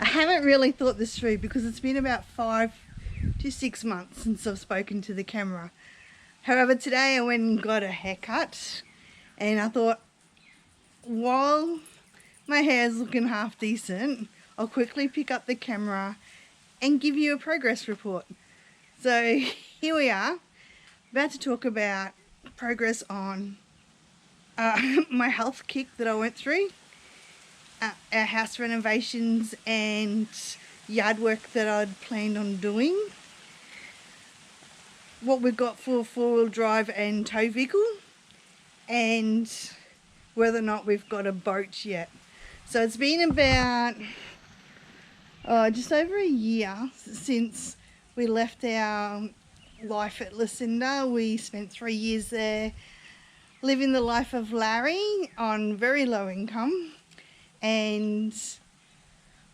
I haven't really thought this through because it's been about 5 to 6 months since I've spoken to the camera. However, today I went and got a haircut and I thought, while my hair's looking half decent, I'll quickly pick up the camera and give you a progress report. So here we are, about to talk about progress on my health kick that I went through, our house renovations and yard work that I'd planned on doing, what we've got for four-wheel drive and tow vehicle, and whether or not we've got a boat yet. So it's been about just over a year since we left our life at Lucinda. We spent 3 years there living the life of Larry on very low income, and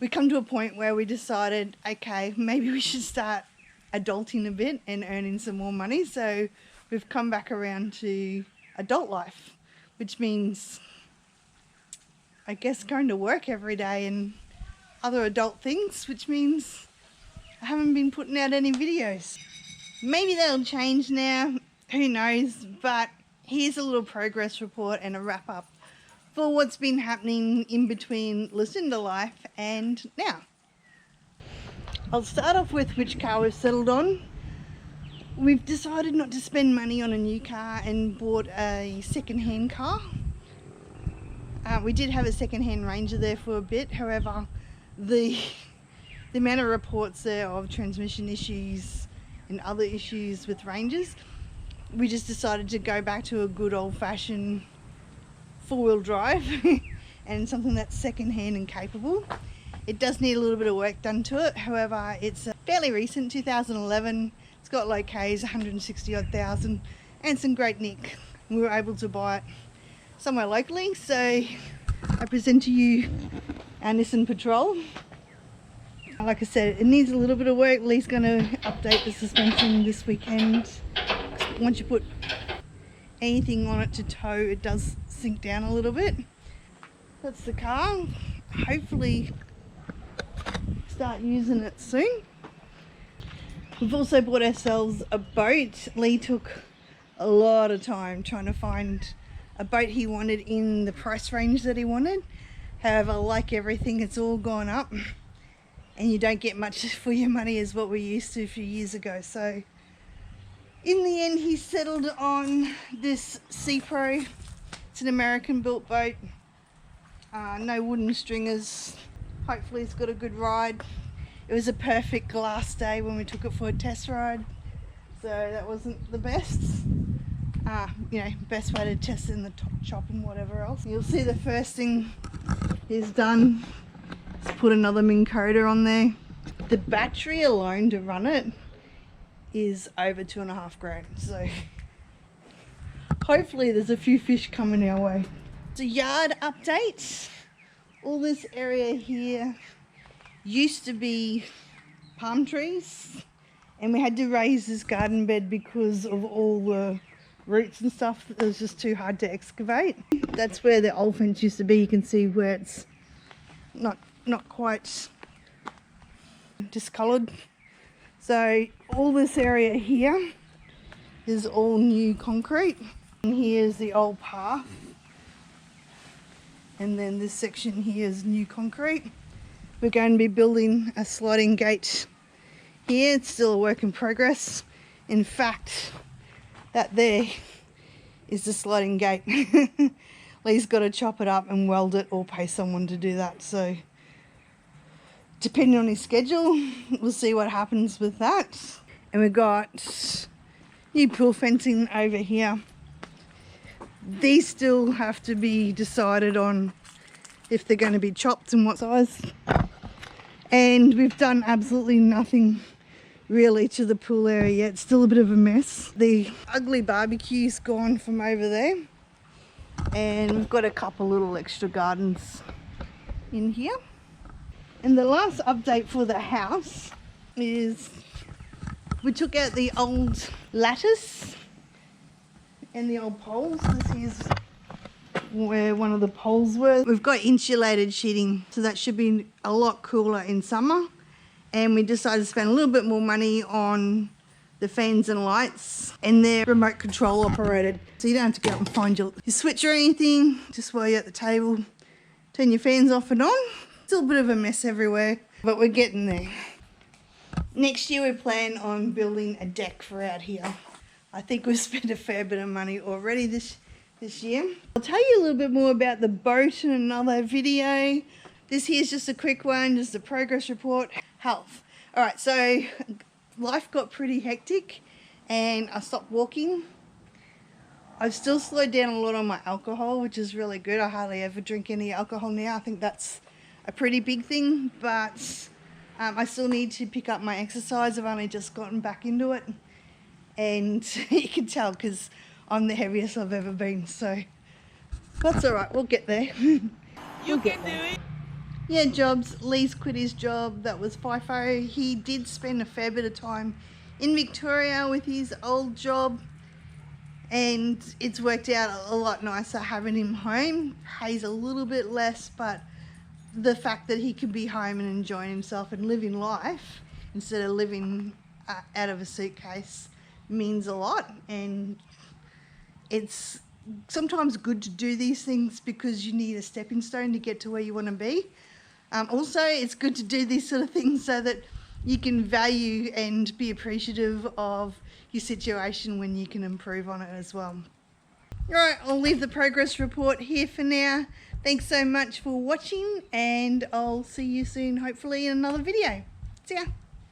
we come to a point where we decided, okay, maybe we should start adulting a bit and earning some more money. So we've come back around to adult life, which means, I guess, going to work every day and other adult things, which means I haven't been putting out any videos. Maybe that'll change now, who knows, but here's a little progress report and a wrap up for what's been happening in between Lucinda life and now. I'll start off with which car we've settled on. We've decided not to spend money on a new car and bought a second-hand car. We did have a second-hand Ranger there for a bit, however, the amount of reports there of transmission issues and other issues with Rangers, we just decided to go back to a good old-fashioned four-wheel drive and something that's second-hand and capable. It does need a little bit of work done to it, however it's fairly recent, 2011. It's got low Ks, 160 odd thousand, and some great nick. We were able to buy it somewhere locally, so I present to you our Nissan Patrol. Like I said, it needs a little bit of work. Lee's going to update the suspension this weekend. Once you put anything on it to tow, it does sink down a little bit. That's the car. Hopefully start using it soon. We've also bought ourselves a boat. Lee took a lot of time trying to find a boat he wanted in the price range that he wanted. However, like everything, it's all gone up and you don't get much for your money as what we used to a few years ago. So in the end, he settled on this Sea Pro. It's an American built boat, no wooden stringers. Hopefully it's got a good ride. It was a perfect glass day when we took it for a test ride, so that wasn't the best. Best way to test it in the top chop and whatever else. You'll see the first thing is done is put another Minn Kota on there. The battery alone to run it is over 2.5 grand, so hopefully there's a few fish coming our way. It's a yard update. All this area here used to be palm trees, and we had to raise this garden bed because of all the roots and stuff. It was just too hard to excavate. That's where the old fence used to be. You can see where it's not quite discoloured. So all this area here is all new concrete, and here's the old path, and then this section here is new concrete. We're going to be building a sliding gate here. It's still a work in progress. In fact, that there is the sliding gate. Lee's got to chop it up and weld it or pay someone to do that. So depending on his schedule, we'll see what happens with that. And we've got new pool fencing over here. These still have to be decided on if they're going to be chopped and what size. And we've done absolutely nothing really to the pool area yet. It's still a bit of a mess. The ugly barbecue's gone from over there, and we've got a couple little extra gardens in here. And the last update for the house is we took out the old lattice and the old poles. This is where one of the poles were. We've got insulated sheeting, so that should be a lot cooler in summer. And we decided to spend a little bit more money on the fans and lights, and they're remote control operated. So you don't have to go up and find your switch or anything, just while you're at the table. Turn your fans off and on. Still a bit of a mess everywhere, but we're getting there. Next year we plan on building a deck for out here. I think we've spent a fair bit of money already this year. I'll tell you a little bit more about the boat in another video. This here's just a quick one, just a progress report. Health. All right, so life got pretty hectic and I stopped walking. I've still slowed down a lot on my alcohol, which is really good. I hardly ever drink any alcohol now. I think that's a pretty big thing, but I still need to pick up my exercise. I've only just gotten back into it, and you can tell because I'm the heaviest I've ever been, so that's all right. We'll get there. You can do it. Yeah, jobs. Lee's quit his job. That was FIFO. He did spend a fair bit of time in Victoria with his old job, and it's worked out a lot nicer having him home. Pays a little bit less, but the fact that he can be home and enjoying himself and living life instead of living out of a suitcase means a lot. And it's sometimes good to do these things because you need a stepping stone to get to where you want to be. Also, it's good to do these sort of things so that you can value and be appreciative of your situation when you can improve on it as well. All right, I'll leave the progress report here for now. Thanks so much for watching, and I'll see you soon, hopefully in another video. See ya.